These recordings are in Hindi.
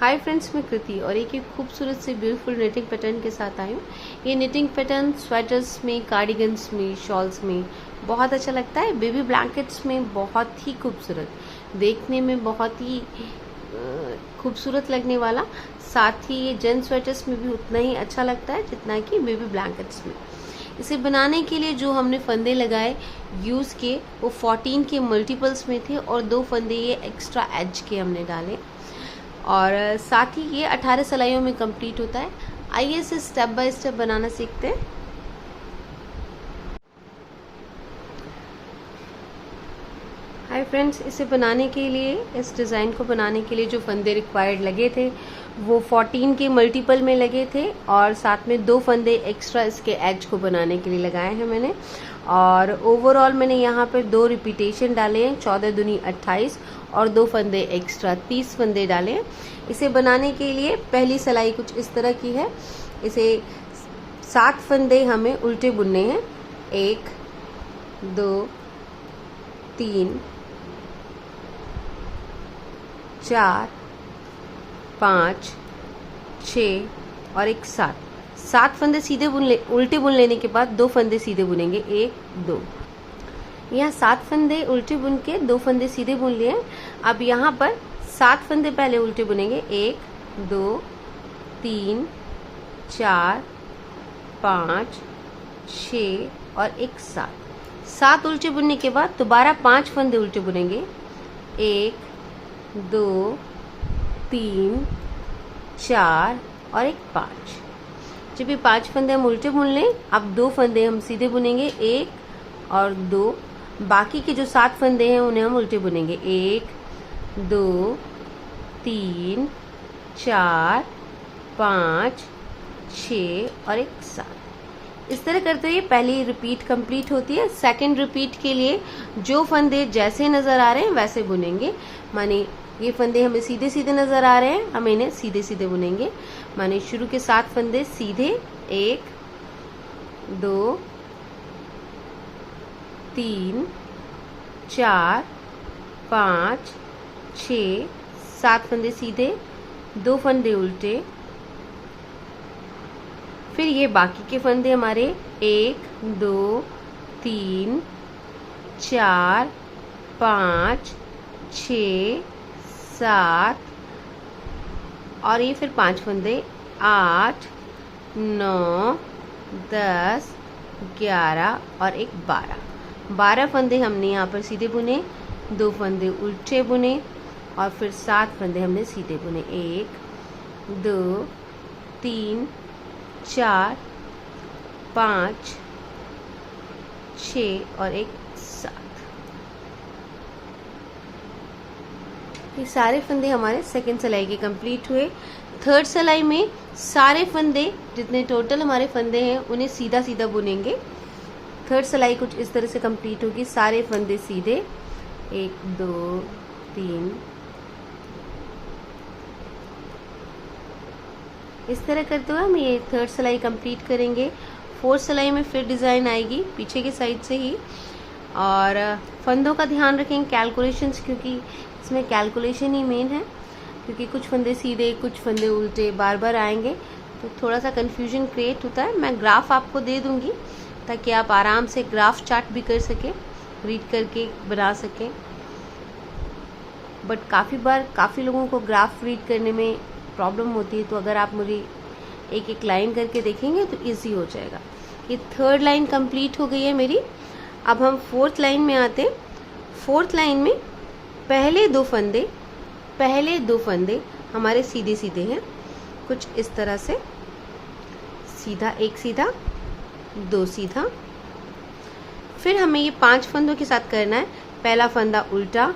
हाय फ्रेंड्स, मैं कृति और एक खूबसूरत से ब्यूटीफुल निटिंग पैटर्न के साथ आई हूँ। ये निटिंग पैटर्न स्वेटर्स में, कार्डिगन्स में, शॉल्स में बहुत अच्छा लगता है। बेबी ब्लैंकेट्स में बहुत ही खूबसूरत, देखने में बहुत ही खूबसूरत लगने वाला। साथ ही ये जेंट स्वेटर्स में भी उतना ही अच्छा लगता है जितना कि बेबी ब्लैंकेट्स में। इसे बनाने के लिए जो हमने फंदे लगाए यूज़ किए वो 14 के मल्टीपल्स में थे और 2 फंदे ये एक्स्ट्रा एज के हमने डाले और साथ ही ये 18 सिलाइयों में कंप्लीट होता है। आइए इसे स्टेप बाय स्टेप बनाना सीखते हैं। हाय फ्रेंड्स, इसे बनाने के लिए, इस डिज़ाइन को बनाने के लिए जो फंदे रिक्वायर्ड लगे थे वो 14 के मल्टीपल में लगे थे और साथ में 2 फंदे एक्स्ट्रा इसके एज को बनाने के लिए लगाए हैं मैंने। और ओवरऑल मैंने यहाँ पर 2 रिपीटेशन डाले हैं, 14 दूनी 28 और 2 फंदे एक्स्ट्रा 30 फंदे डाले हैं। इसे बनाने के लिए पहली सिलाई कुछ इस तरह की है। इसे 7 फंदे हमें उल्टे बुनने हैं। 1 2 3 4 5 6 और एक 7 फंदे सीधे उल्टे बुन लेने के बाद 2 फंदे सीधे बुनेंगे। 1 2 यहाँ 7 फंदे उल्टे बुन के 2 फंदे सीधे बुन लिए। अब यहाँ पर 7 फंदे पहले उल्टे बुनेंगे। 1 2 3 4 5 6 और एक 7 उल्टे बुनने के बाद दोबारा 5 फंदे उल्टे बुनेंगे। 1 2 3 4 और एक 5। जब ये 5 फंदे हम उल्टे बुन लें, अब 2 फंदे हम सीधे बुनेंगे। 1 और 2। बाकी के जो 7 फंदे हैं उन्हें हम उल्टे बुनेंगे। 1 2 3 4 5 6 और एक 7। इस तरह करते हुए पहली रिपीट कंप्लीट होती है। सेकंड रिपीट के लिए जो फंदे जैसे नज़र आ रहे हैं वैसे बुनेंगे। माने ये फंदे हमें सीधे सीधे नज़र आ रहे हैं, हम इन्हें सीधे सीधे बुनेंगे। माने शुरू के 7 फंदे सीधे। 1 2 3 4 5 6 7 फंदे सीधे, 2 फंदे उल्टे। फिर ये बाकी के फंदे हमारे 1 2 3 4 5 6 7 और ये फिर 5 फंदे 8 9 10 11 और एक 12 फंदे हमने यहाँ पर सीधे बुने, 2 फंदे उल्टे बुने और फिर 7 फंदे हमने सीधे बुने। 1 2 3 4 5 6 और एक 7। ये सारे फंदे हमारे सेकंड सिलाई के कंप्लीट हुए। थर्ड सिलाई में सारे फंदे, जितने टोटल हमारे फंदे हैं, उन्हें सीधा सीधा बुनेंगे। थर्ड सिलाई कुछ इस तरह से कंप्लीट होगी। सारे फंदे सीधे। 1 2 3 इस तरह करते हुए हम ये थर्ड सिलाई कंप्लीट करेंगे। फोर्थ सिलाई में फिर डिज़ाइन आएगी पीछे की साइड से ही। और फंदों का ध्यान रखेंगे कैलकुलेशंस, क्योंकि इसमें कैलकुलेशन ही मेन है। क्योंकि कुछ फंदे सीधे कुछ फंदे उल्टे बार बार आएंगे तो थोड़ा सा कन्फ्यूजन क्रिएट होता है। मैं ग्राफ आपको दे दूँगी ताकि आप आराम से ग्राफ चार्ट भी कर सकें, रीड करके बना सकें। बट काफ़ी लोगों को ग्राफ रीड करने में प्रॉब्लम होती है, तो अगर आप मुझे एक एक लाइन करके देखेंगे तो इजी हो जाएगा। ये थर्ड लाइन कंप्लीट हो गई है मेरी। अब हम फोर्थ लाइन में आते हैं। फोर्थ लाइन में पहले दो फंदे हमारे सीधे सीधे हैं, कुछ इस तरह से। सीधा, एक सीधा, 2 सीधा। फिर हमें ये 5 फंदों के साथ करना है। पहला फंदा उल्टा,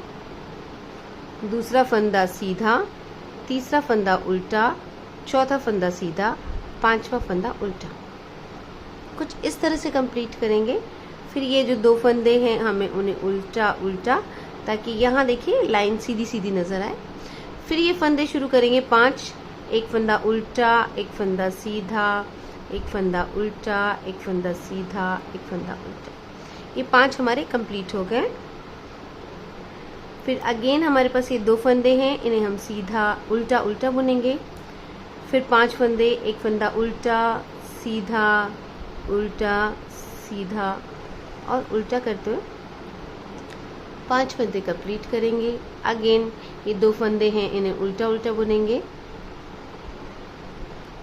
दूसरा फंदा सीधा, तीसरा फंदा उल्टा, चौथा फंदा सीधा, 5वां फंदा उल्टा। कुछ इस तरह से कंप्लीट करेंगे। फिर ये जो 2 फंदे हैं हमें उन्हें उल्टा उल्टा, ताकि यहाँ देखिए लाइन सीधी सीधी नज़र आए। फिर ये फंदे शुरू करेंगे 5। एक फंदा उल्टा, एक फंदा सीधा, एक फंदा उल्टा, एक फंदा सीधा, एक फंदा उल्टा। ये 5 हमारे कंप्लीट हो गए। फिर अगेन हमारे पास ये 2 फंदे हैं, इन्हें हम सीधा उल्टा उल्टा बुनेंगे। फिर 5 फंदे, एक फंदा उल्टा सीधा उल्टा सीधा और उल्टा करते हुए 5 फंदे कंप्लीट करेंगे। अगेन ये 2 फंदे हैं, इन्हें उल्टा उल्टा बुनेंगे।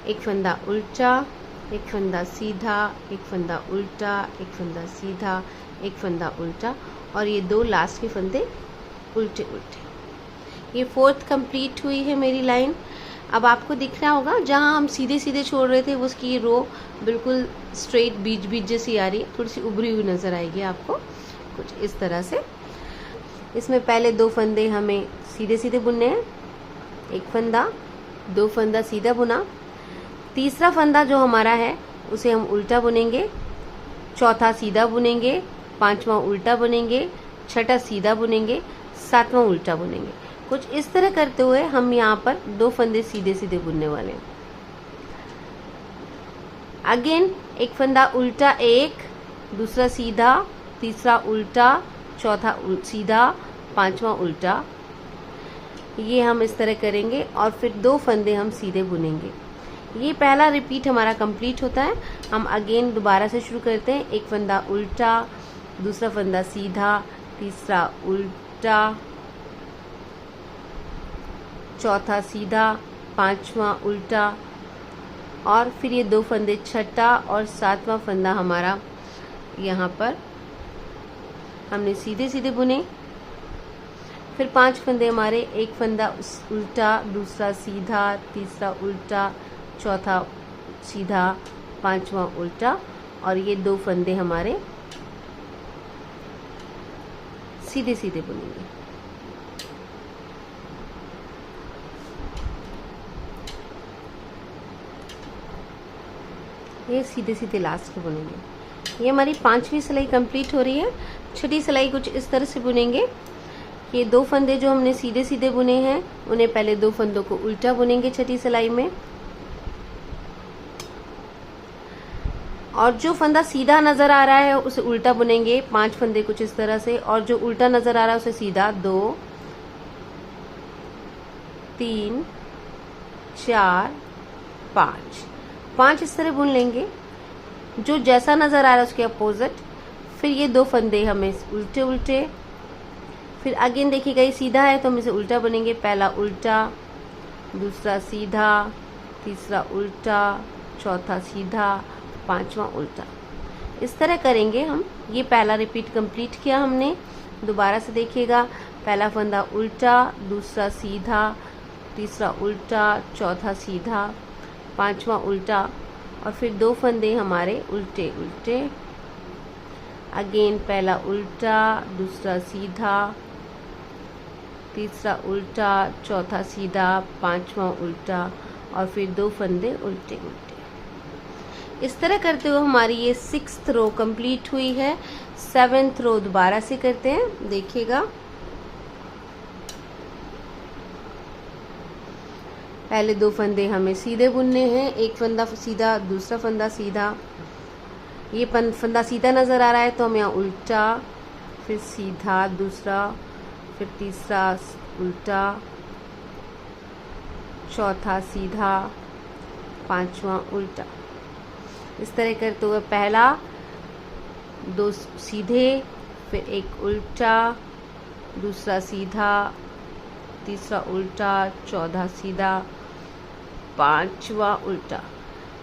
एक फंदा उल्टा, एक फंदा सीधा, एक फंदा उल्टा, एक फंदा सीधा, एक फंदा उल्टा और ये 2 लास्ट के फंदे उल्टे उल्टे। ये 4th कंप्लीट हुई है मेरी लाइन। अब आपको दिख रहा होगा जहाँ हम सीधे सीधे छोड़ रहे थे उसकी रो बिल्कुल स्ट्रेट बीच बीच जैसी आ रही है, थोड़ी सी उभरी हुई नज़र आएगी आपको कुछ इस तरह से। इसमें पहले 2 फंदे हमें सीधे सीधे बुनने हैं। एक फंदा, 2 फंदा सीधा बुना, तीसरा फंदा जो हमारा है उसे हम उल्टा बुनेंगे, चौथा सीधा बुनेंगे, 5वां उल्टा बुनेंगे, छठा सीधा बुनेंगे, 7वां उल्टा बुनेंगे। कुछ इस तरह करते हुए हम यहाँ पर 2 फंदे सीधे सीधे बुनने वाले हैं। अगेन एक फंदा उल्टा, एक, दूसरा सीधा, तीसरा उल्टा, चौथा सीधा, 5वां उल्टा। ये हम इस तरह करेंगे और फिर 2 फंदे हम सीधे बुनेंगे। ये पहला रिपीट हमारा कंप्लीट होता है। हम अगेन दोबारा से शुरू करते हैं। एक फंदा उल्टा, दूसरा फंदा सीधा, तीसरा उल्टा, चौथा सीधा, 5वां उल्टा और फिर ये 2 फंदे छठा और 7वां फंदा हमारा यहाँ पर हमने सीधे सीधे बुने। फिर 5 फंदे हमारे, एक फंदा उल्टा, दूसरा सीधा, तीसरा उल्टा, चौथा सीधा, 5वां उल्टा और ये 2 फंदे हमारे सीधे सीधे बुनेंगे। ये सीधे सीधे लास्ट के बुनेंगे। ये हमारी 5वीं सिलाई कंप्लीट हो रही है। छठी सिलाई कुछ इस तरह से बुनेंगे। ये 2 फंदे जो हमने सीधे सीधे बुने हैं उन्हें पहले 2 फंदों को उल्टा बुनेंगे छठी सिलाई में, और जो फंदा सीधा नजर आ रहा है उसे उल्टा बुनेंगे 5 फंदे कुछ इस तरह से, और जो उल्टा नजर आ रहा है उसे सीधा 2 3 4 5 इस तरह बुन लेंगे, जो जैसा नजर आ रहा है उसके अपोजिट। फिर ये 2 फंदे हमें उल्टे उल्टे, फिर अगेन देखिएगा ये सीधा है तो हम इसे उल्टा बुनेंगे। पहला उल्टा, दूसरा सीधा, तीसरा उल्टा, चौथा सीधा, 5वां उल्टा। इस तरह करेंगे हम। ये पहला रिपीट कंप्लीट किया हमने। दोबारा से देखिएगा, पहला फंदा उल्टा, दूसरा सीधा, तीसरा उल्टा, चौथा सीधा, 5वां उल्टा और फिर 2 फंदे हमारे उल्टे उल्टे। अगेन पहला उल्टा, दूसरा सीधा, तीसरा उल्टा, चौथा सीधा, 5वां उल्टा और फिर 2 फंदे उल्टे उल्टे। इस तरह करते हुए हमारी ये 6th रो कंप्लीट हुई है। 7th रो दोबारा से करते हैं, देखिएगा। पहले 2 फंदे हमें सीधे बुनने हैं। एक फंदा सीधा, दूसरा फंदा सीधा। ये फंदा सीधा नज़र आ रहा है तो हम यहाँ उल्टा, फिर सीधा, दूसरा, फिर तीसरा उल्टा, चौथा सीधा, 5वां उल्टा। इस तरह करते हुए पहला 2 सीधे, फिर एक उल्टा, दूसरा सीधा, तीसरा उल्टा, चौथा सीधा, 5वां उल्टा।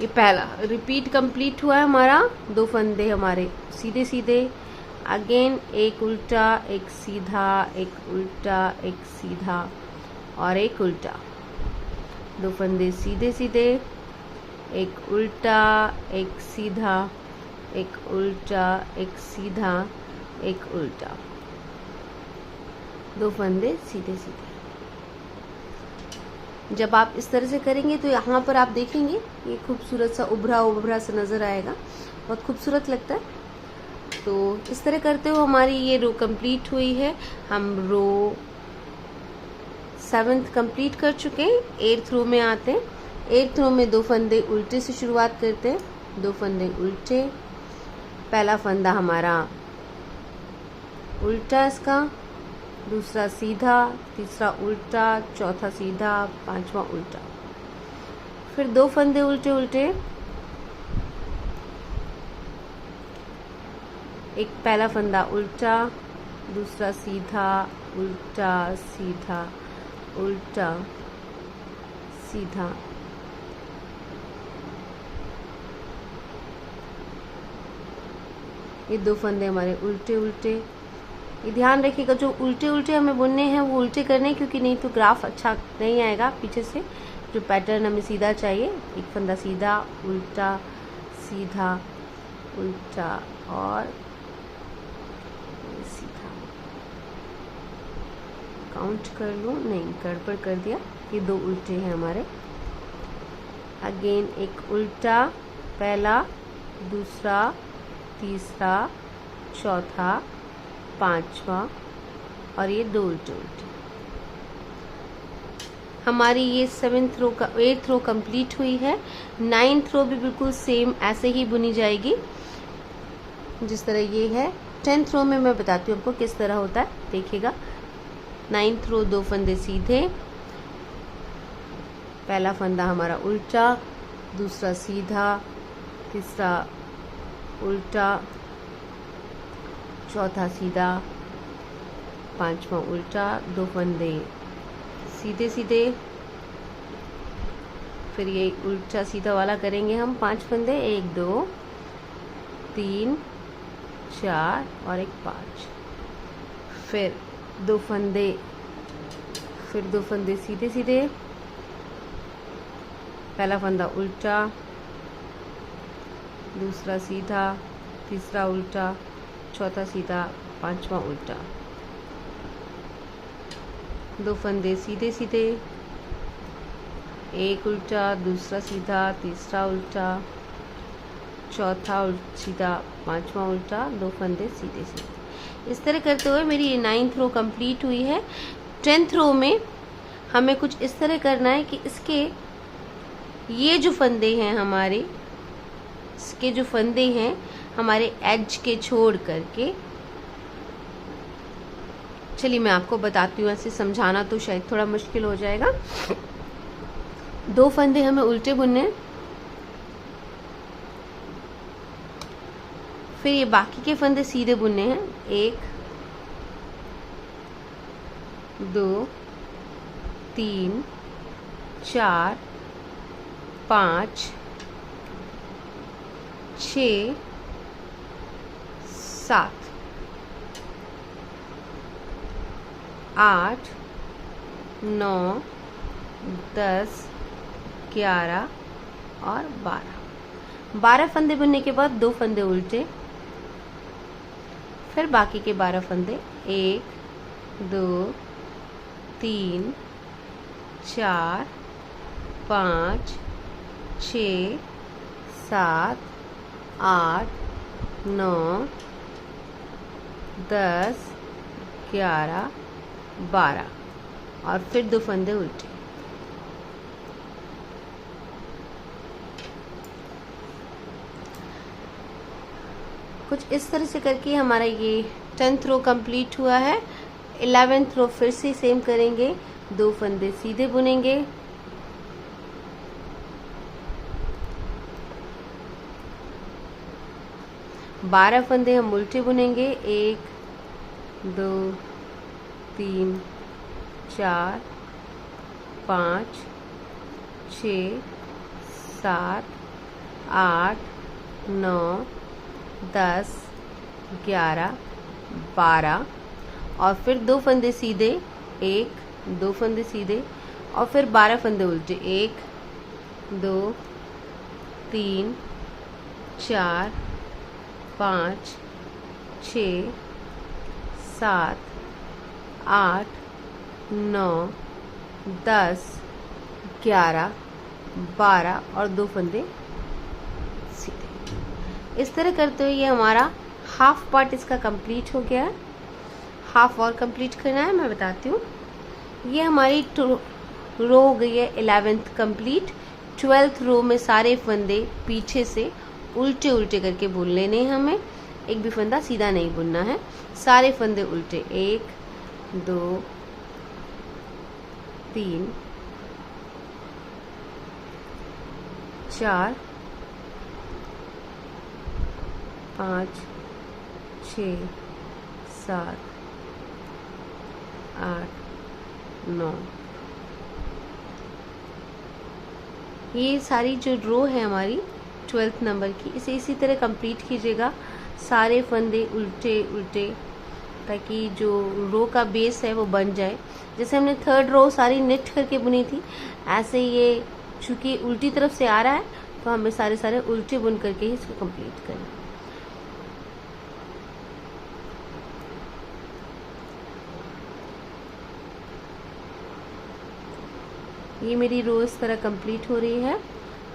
ये पहला रिपीट कंप्लीट हुआ है हमारा। 2 फंदे हमारे सीधे सीधे। अगेन एक उल्टा, एक सीधा, एक उल्टा, एक सीधा और एक उल्टा। 2 फंदे सीधे सीधे, एक उल्टा, एक सीधा, एक उल्टा, एक सीधा, एक उल्टा। 2 फंदे सीधे सीधे। जब आप इस तरह से करेंगे तो यहाँ पर आप देखेंगे ये खूबसूरत सा उभरा उभरा सा नज़र आएगा, बहुत खूबसूरत लगता है। तो इस तरह करते हुए हमारी ये रो कंप्लीट हुई है। हम रो 7th कंप्लीट कर चुके हैं। 8th रो में आते हैं। 8th रो में 2 फंदे उल्टे से शुरुआत करते हैं। 2 फंदे उल्टे, पहला फंदा हमारा उल्टा इसका, दूसरा सीधा, तीसरा उल्टा, चौथा सीधा, पांचवा उल्टा। फिर 2 फंदे उल्टे उल्टे, एक पहला फंदा उल्टा, दूसरा सीधा, उल्टा, सीधा, उल्टा, सीधा, ये 2 फंदे हमारे उल्टे उल्टे। ये ध्यान रखिएगा, जो उल्टे उल्टे हमें बुनने हैं वो उल्टे करने, क्योंकि नहीं तो ग्राफ अच्छा नहीं आएगा पीछे से। जो पैटर्न हमें सीधा चाहिए, एक फंदा सीधा, उल्टा, सीधा, उल्टा और सीधा। काउंट कर लूँ, नहीं गड़बड़ कर दिया, ये 2 उल्टे हैं हमारे। अगेन एक उल्टा, पहला, दूसरा, तीसरा, चौथा, पांचवा और ये 2 उल्टे उल्टे। हमारी ये 7th रो का 8th रो कंप्लीट हुई है। 9th रो भी बिल्कुल सेम ऐसे ही बुनी जाएगी जिस तरह ये है। 10th रो में मैं बताती हूँ आपको किस तरह होता है, देखिएगा। 9th रो 2 फंदे सीधे, पहला फंदा हमारा उल्टा, दूसरा सीधा, तीसरा उल्टा, चौथा सीधा, पांचवा उल्टा, 2 फंदे सीधे सीधे। फिर ये उल्टा सीधा वाला करेंगे हम 5 फंदे, 1 2 3 4 और एक 5। फिर 2 फंदे, फिर 2 फंदे सीधे सीधे, पहला फंदा उल्टा, दूसरा सीधा, तीसरा उल्टा, चौथा सीधा, पांचवा उल्टा, 2 फंदे सीधे सीधे, एक उल्टा, दूसरा सीधा, तीसरा उल्टा, चौथा सीधा, पांचवा उल्टा, 2 फंदे सीधे सीधे। इस तरह करते हुए मेरी ये 9th रो कंप्लीट हुई है। 10th रो में हमें कुछ इस तरह करना है कि इसके ये जो फंदे हैं हमारे, इसके जो फंदे हैं हमारे एज के छोड़ करके, चलिए मैं आपको बताती हूँ, ऐसे समझाना तो शायद थोड़ा मुश्किल हो जाएगा। 2 फंदे हमें उल्टे बुनने, फिर ये बाकी के फंदे सीधे बुनने हैं। 1 2 3 4 5 6 7 8 9 10 11 और 12 फंदे बुनने के बाद 2 फंदे उल्टे, फिर बाकी के 12 फंदे 1 2 3 4 5 6 7 8 9 10 11 12 और फिर 2 फंदे उल्टे। कुछ इस तरह से करके हमारा ये 10th रो कंप्लीट हुआ है। 11th रो फिर से सेम करेंगे, 2 फंदे सीधे बुनेंगे, बारह फंदे हम उल्टे बुनेंगे। 1 2 3 4 5 6 7 8 9 10 11 12 और फिर 2 फंदे सीधे, 1 2 फंदे सीधे और फिर 12 फंदे उल्टे। 1 2 3 4 5 6 7 8 9 10 11 12 और 2 फंदे सीधे। इस तरह करते हुए ये हमारा हाफ पार्ट इसका कंप्लीट हो गया है। हाफ और कंप्लीट करना है, मैं बताती हूँ। ये हमारी रो हो गई है 11th कंप्लीट। 12th रो में सारे फंदे पीछे से उल्टे उल्टे करके बुन लेने हैं हमें, एक भी फंदा सीधा नहीं बुनना है, सारे फंदे उल्टे। 1 2 3 4 5 6 7 8 9। ये सारी जो रो है हमारी 12th नंबर की, इसे इसी तरह कंप्लीट कीजिएगा, सारे फंदे उल्टे उल्टे, ताकि जो रो का बेस है वो बन जाए। जैसे हमने 3rd रो सारी नेट करके बुनी थी, ऐसे ये चूंकि उल्टी तरफ से आ रहा है तो हमें सारे सारे उल्टे बुन करके ही इसको कंप्लीट करना है। ये मेरी रो इस तरह कंप्लीट हो रही है।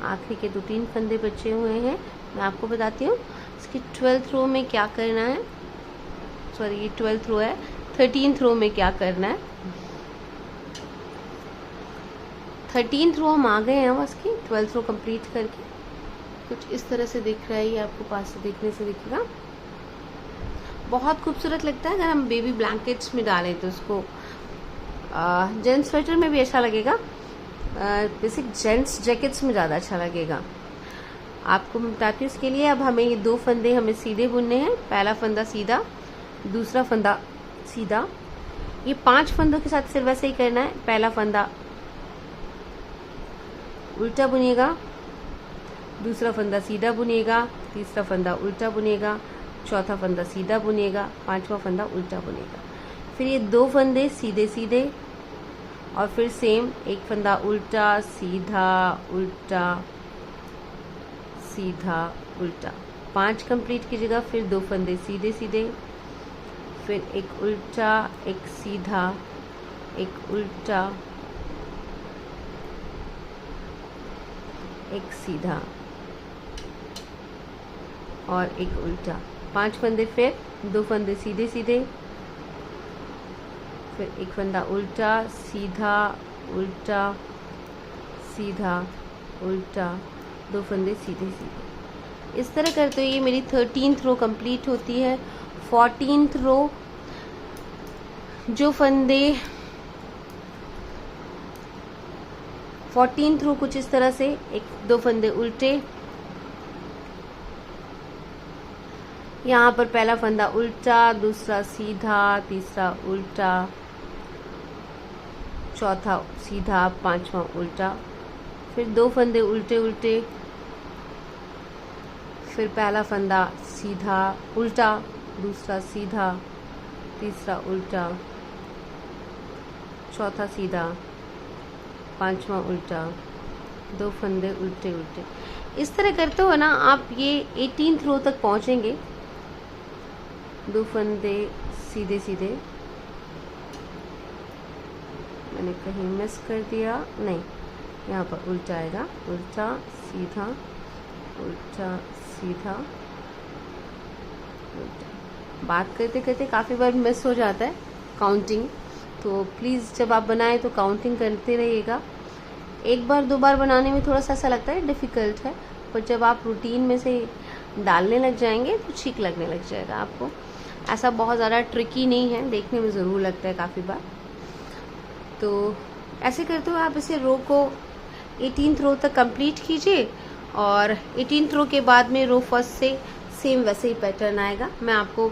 आखिरी के 2-3 फंदे बचे हुए हैं। मैं आपको बताती हूँ इसकी 12th रो में क्या करना है। सॉरी, ये 12th रो है। 13th रो में क्या करना है। 13th रो हम आ गए हैं बस की 12th रो कंप्लीट करके। कुछ इस तरह से दिख रहा है, ये आपको पास से देखने से दिखेगा। बहुत खूबसूरत लगता है। अगर हम बेबी ब्लैंकेट्स में डालें तो उसको जेंट्स स्वेटर में भी अच्छा लगेगा, बेसिक जेंट्स जैकेट्स में ज़्यादा अच्छा लगेगा। आपको मैं बताती हूँ इसके लिए। अब हमें ये 2 फंदे हमें सीधे बुनने हैं। पहला फंदा सीधा, दूसरा फंदा सीधा। ये 5 फंदों के साथ सिर्फ वैसे ही करना है। पहला फंदा उल्टा बुनिएगा, दूसरा फंदा सीधा बुनिएगा, तीसरा फंदा उल्टा बुनिएगा, चौथा फंदा सीधा बुनिएगा, 5वां फंदा उल्टा बुनिएगा। फिर ये 2 फंदे सीधे सीधे और फिर सेम एक फंदा उल्टा सीधा उल्टा सीधा उल्टा। 5 कंप्लीट कीजिएगा। फिर 2 फंदे सीधे सीधे, फिर एक उल्टा, एक सीधा, एक उल्टा, एक सीधा और एक उल्टा। 5 फंदे, फिर 2 फंदे सीधे सीधे, फिर एक फंदा उल्टा सीधा उल्टा सीधा उल्टा, 2 फंदे सीधे सीधे। इस तरह करते हुए ये मेरी 13th रो कंप्लीट होती है। 14th रो जो फंदे 14th रो कुछ इस तरह से, 1-2 फंदे उल्टे, यहाँ पर पहला फंदा उल्टा, दूसरा सीधा, तीसरा उल्टा, चौथा सीधा, 5वां उल्टा, फिर 2 फंदे उल्टे उल्टे, फिर पहला फंदा सीधा उल्टा, दूसरा सीधा, तीसरा उल्टा, चौथा सीधा, 5वां उल्टा, 2 फंदे उल्टे उल्टे। इस तरह करते हो ना आप ये 18th रो तक पहुंचेंगे। 2 फंदे सीधे सीधे, मैंने कहीं मिस कर दिया, नहीं, यहाँ पर उल्टा आएगा, उल्टा सीधा उल्टा सीधा उल्टा। बात करते करते काफ़ी बार मिस हो जाता है काउंटिंग, तो प्लीज़ जब आप बनाएं तो काउंटिंग करते रहिएगा। 1 बार 2 बार बनाने में थोड़ा सा ऐसा लगता है डिफ़िकल्ट है, पर जब आप रूटीन में से डालने लग जाएंगे तो ठीक लगने लग जाएगा आपको। ऐसा बहुत ज़्यादा ट्रिकी नहीं है, देखने में ज़रूर लगता है काफ़ी बार। तो ऐसे करते हुए आप इसे रो को 18th रो तक कंप्लीट कीजिए और 18th रो के बाद में रो फर्स्ट से सेम वैसे ही पैटर्न आएगा। मैं आपको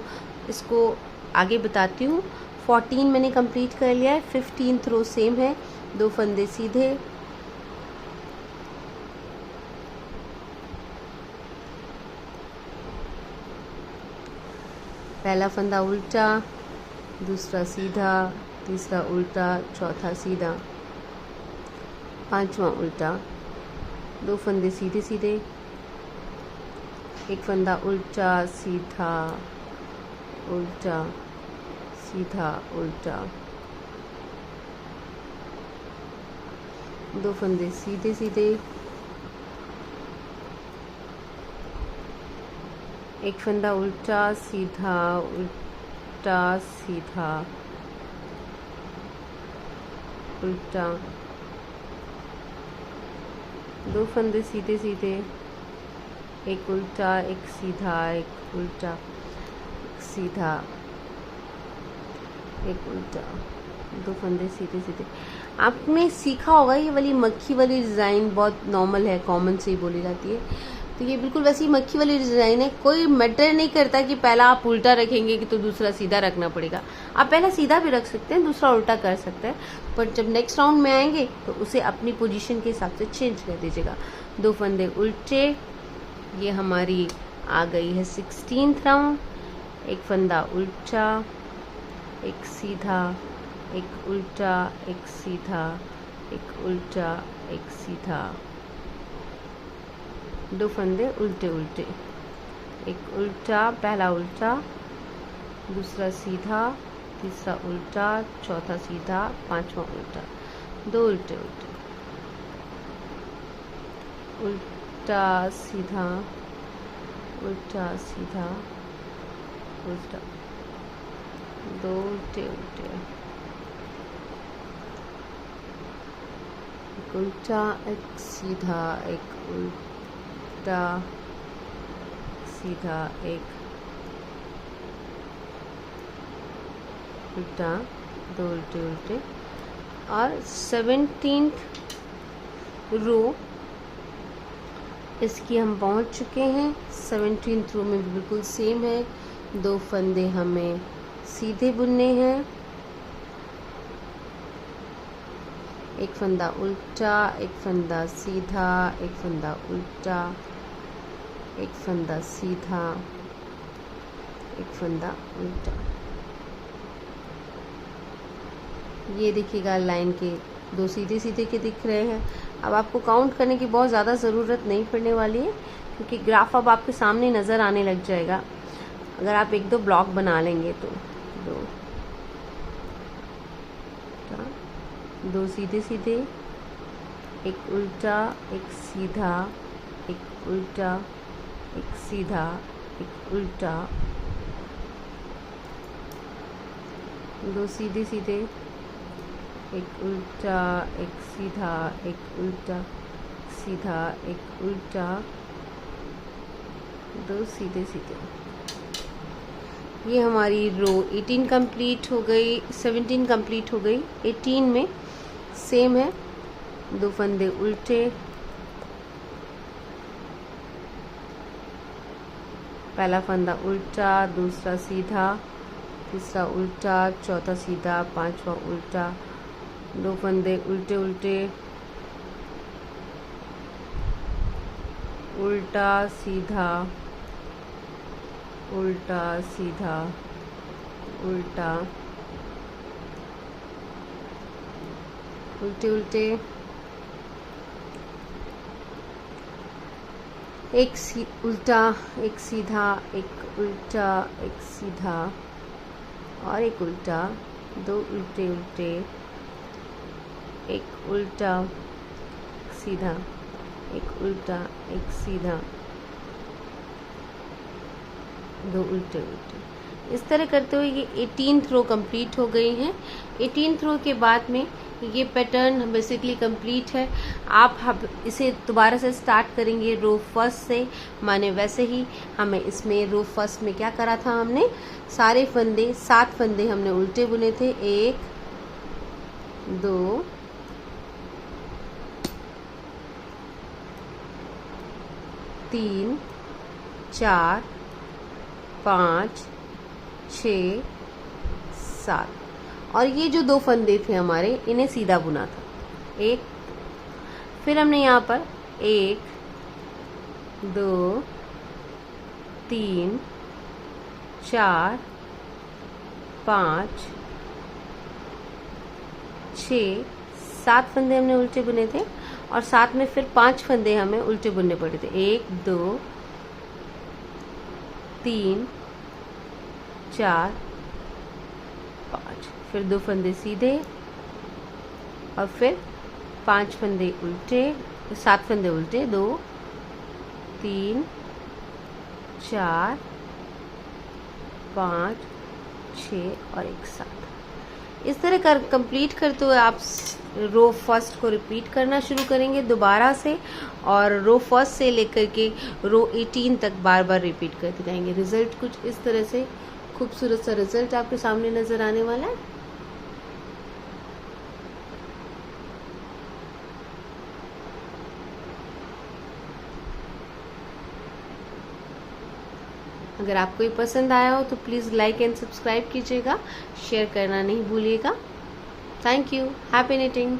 इसको आगे बताती हूँ। 14 मैंने कंप्लीट कर लिया है। 15th रो सेम है, 2 फंदे सीधे, पहला फंदा उल्टा, दूसरा सीधा, तीसरा उल्टा, चौथा सीधा, 5वां उल्टा, 2 फंदे सीधे सीधे, एक फंदा उल्टा सीधा उल्टा सीधा उल्टा, 2 फंदे सीधे सीधे, एक फंदा उल्टा सीधा उल्टा सीधा उल्टा, 2 फंदे सीधे सीधे, एक उल्टा, एक सीधा, एक उल्टा, एक सीधा, एक उल्टा, 2 फंदे सीधे सीधे। आपने सीखा होगा ये वाली मक्खी वाली डिज़ाइन बहुत नॉर्मल है, कॉमन से ही बोली जाती है। तो ये बिल्कुल वैसी मक्खी वाली डिज़ाइन है, कोई मैटर नहीं करता कि पहला आप उल्टा रखेंगे कि तो दूसरा सीधा रखना पड़ेगा। आप पहला सीधा भी रख सकते हैं, दूसरा उल्टा कर सकते हैं, पर जब नेक्स्ट राउंड में आएंगे तो उसे अपनी पोजीशन के हिसाब से चेंज कर दीजिएगा। 2 फंदे उल्टे, ये हमारी आ गई है 16th राउंड। एक फंदा उल्टा, एक सीधा, एक उल्टा, एक सीधा, एक उल्टा, एक सीधा, 2 फंदे उल्टे उल्टे, एक उल्टा, पहला उल्टा, दूसरा सीधा, तीसरा उल्टा, चौथा सीधा, पांचवा उल्टा, 2 उल्टे उल्टे, उल्टा सीधा, उल्टा सीधा, उल्टा, 2 उल्टे उल्टे, एक उल्टा, एक सीधा, एक उल्टा सीधा, एक उल्टा, 2 उल्टे उल्टे। और 17th रो इसकी हम पहुंच चुके हैं। 17th रो में भी बिल्कुल सेम है, 2 फंदे हमें सीधे बुनने हैं, एक फंदा उल्टा, एक फंदा सीधा, एक फंदा उल्टा, एक फंदा सीधा, एक फंदा उल्टा। ये देखिएगा लाइन के 2 सीधे सीधे के दिख रहे हैं। अब आपको काउंट करने की बहुत ज़्यादा ज़रूरत नहीं पड़ने वाली है, क्योंकि ग्राफ अब आपके सामने नज़र आने लग जाएगा अगर आप 1-2 ब्लॉक बना लेंगे तो। 2 सीधे सीधे, एक उल्टा, एक सीधा, एक उल्टा, एक सीधा, एक उल्टा, 2 सीधे सीधे, एक उल्टा, एक सीधा, एक उल्टा, सीधा, एक उल्टा, 2 सीधे सीधे। ये हमारी रो 18 कंप्लीट हो गई, 17 कंप्लीट हो गई। 18 में सेम है, 2 फंदे उल्टे, पहला फंदा उल्टा, दूसरा सीधा, तीसरा उल्टा, चौथा सीधा, पांचवा उल्टा, 2 फंदे उल्टे उल्टे, उल्टा सीधा, उल्टा सीधा, उल्टा, उल्टे उल्टे, एक उल्टा, एक सीधा, एक उल्टा, एक सीधा और एक उल्टा, 2 उल्टे उल्टे, एक उल्टा सीधा, एक उल्टा, एक सीधा, 2 उल्टे उल्टे। इस तरह करते हुए ये 18th रो कंप्लीट हो गई हैं। 18th रो के बाद में ये पैटर्न बेसिकली कंप्लीट है। आप इसे दोबारा से स्टार्ट करेंगे रो फर्स्ट से, माने वैसे ही हमें इसमें रो फर्स्ट में क्या करा था, हमने सारे फंदे 7 फंदे हमने उल्टे बुने थे। 1 2 3 4 5 6 7 और ये जो 2 फंदे थे हमारे, इन्हें सीधा बुना था। एक, फिर हमने यहाँ पर 1 2 3 4 5 6 7 फंदे हमने उल्टे बुने थे और साथ में फिर 5 फंदे हमें उल्टे बुनने पड़े थे। 1 2 3 4 5, फिर 2 फंदे सीधे और फिर 5 फंदे उल्टे, 7 फंदे उल्टे, 2 3 4 5 6 और एक 7। इस तरह कर कंप्लीट करते हुए आप रो फर्स्ट को रिपीट करना शुरू करेंगे दोबारा से, और रो फर्स्ट से लेकर के रो 18 तक बार बार रिपीट करते जाएंगे। रिजल्ट कुछ इस तरह से खूबसूरत सा रिजल्ट आपके सामने नज़र आने वाला है। अगर आपको ये पसंद आया हो तो प्लीज़ लाइक एंड सब्सक्राइब कीजिएगा, शेयर करना नहीं भूलिएगा। Thank you. Happy knitting.